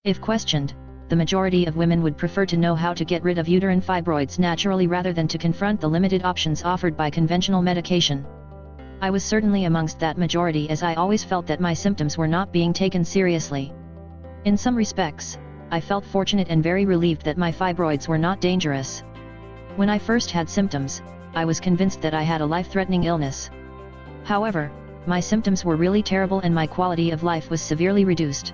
If questioned, the majority of women would prefer to know how to get rid of uterine fibroids naturally rather than to confront the limited options offered by conventional medication. I was certainly amongst that majority, as I always felt that my symptoms were not being taken seriously. In some respects, I felt fortunate and very relieved that my fibroids were not dangerous. When I first had symptoms, I was convinced that I had a life-threatening illness. However, my symptoms were really terrible and my quality of life was severely reduced.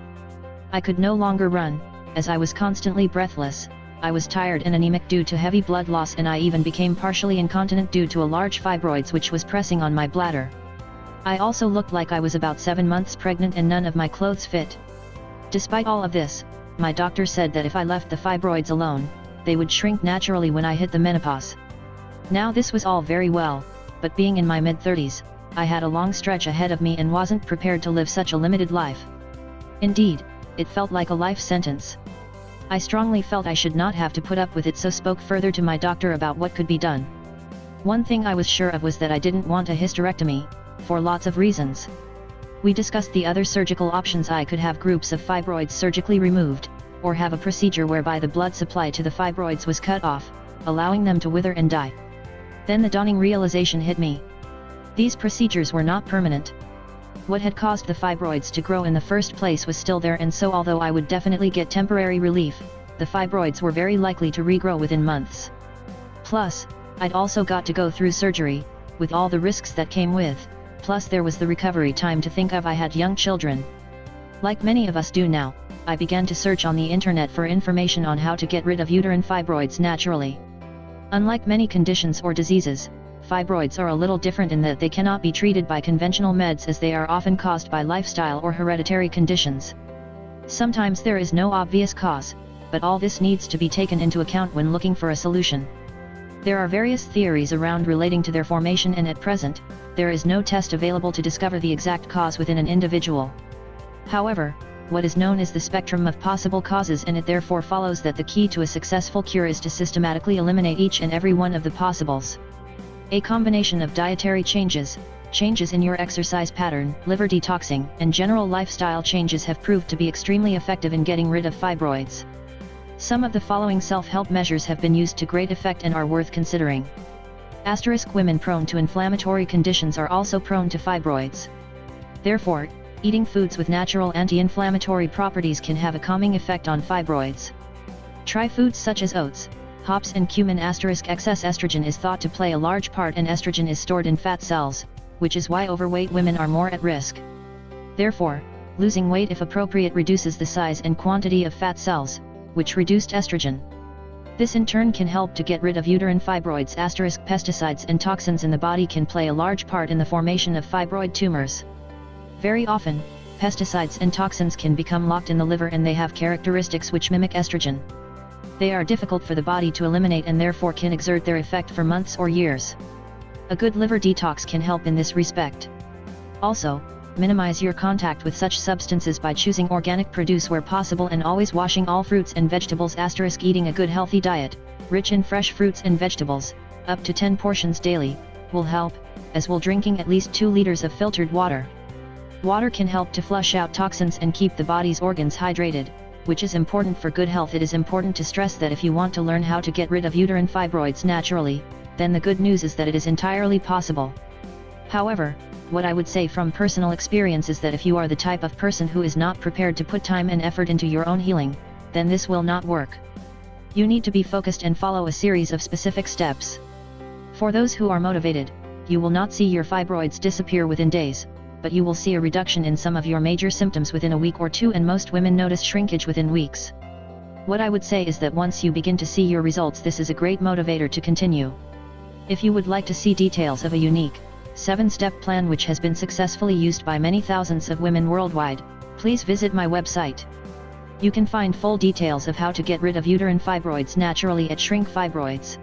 I could no longer run, as I was constantly breathless. I was tired and anemic due to heavy blood loss, and I even became partially incontinent due to a large fibroids which was pressing on my bladder. I also looked like I was about 7 months pregnant and none of my clothes fit. Despite all of this, my doctor said that if I left the fibroids alone, they would shrink naturally when I hit the menopause. Now this was all very well, but being in my mid-30s, I had a long stretch ahead of me and wasn't prepared to live such a limited life. Indeed, it felt like a life sentence. I strongly felt I should not have to put up with it, so spoke further to my doctor about what could be done. One thing I was sure of was that I didn't want a hysterectomy, for lots of reasons. We discussed the other surgical options. I could have groups of fibroids surgically removed, or have a procedure whereby the blood supply to the fibroids was cut off, allowing them to wither and die. Then the dawning realization hit me. These procedures were not permanent. What had caused the fibroids to grow in the first place was still there, and so although I would definitely get temporary relief, the fibroids were very likely to regrow within months. Plus, I'd also got to go through surgery, with all the risks that came with, plus there was the recovery time to think of. I had young children. Like many of us do now, I began to search on the internet for information on how to get rid of uterine fibroids naturally. Unlike many conditions or diseases, fibroids are a little different in that they cannot be treated by conventional meds, as they are often caused by lifestyle or hereditary conditions. Sometimes there is no obvious cause, but all this needs to be taken into account when looking for a solution. There are various theories around relating to their formation, and at present, there is no test available to discover the exact cause within an individual. However, what is known is the spectrum of possible causes, and it therefore follows that the key to a successful cure is to systematically eliminate each and every one of the possibles. A combination of dietary changes, changes in your exercise pattern, liver detoxing, and general lifestyle changes have proved to be extremely effective in getting rid of fibroids. Some of the following self-help measures have been used to great effect and are worth considering. Women prone to inflammatory conditions are also prone to fibroids. Therefore, eating foods with natural anti-inflammatory properties can have a calming effect on fibroids. Try foods such as oats, hops and cumin. Excess estrogen is thought to play a large part, and estrogen is stored in fat cells, which is why overweight women are more at risk. Therefore, losing weight if appropriate reduces the size and quantity of fat cells, which reduced estrogen. This in turn can help to get rid of uterine fibroids. Pesticides and toxins in the body can play a large part in the formation of fibroid tumors. Very often, pesticides and toxins can become locked in the liver, and they have characteristics which mimic estrogen. They are difficult for the body to eliminate and therefore can exert their effect for months or years. A good liver detox can help in this respect. Also, minimize your contact with such substances by choosing organic produce where possible and always washing all fruits and vegetables. Eating a good healthy diet, rich in fresh fruits and vegetables, up to 10 portions daily, will help, as will drinking at least 2 liters of filtered water. Water can help to flush out toxins and keep the body's organs hydrated, which is important for good health. It is important to stress that if you want to learn how to get rid of uterine fibroids naturally, then the good news is that it is entirely possible. However, what I would say from personal experience is that if you are the type of person who is not prepared to put time and effort into your own healing, then this will not work. You need to be focused and follow a series of specific steps. For those who are motivated, you will not see your fibroids disappear within days, but you will see a reduction in some of your major symptoms within a week or 2, and most women notice shrinkage within weeks. What I would say is that once you begin to see your results, this is a great motivator to continue. If you would like to see details of a unique 7-step plan which has been successfully used by many thousands of women worldwide, please visit my website. You can find full details of how to get rid of uterine fibroids naturally at Shrink Fibroids.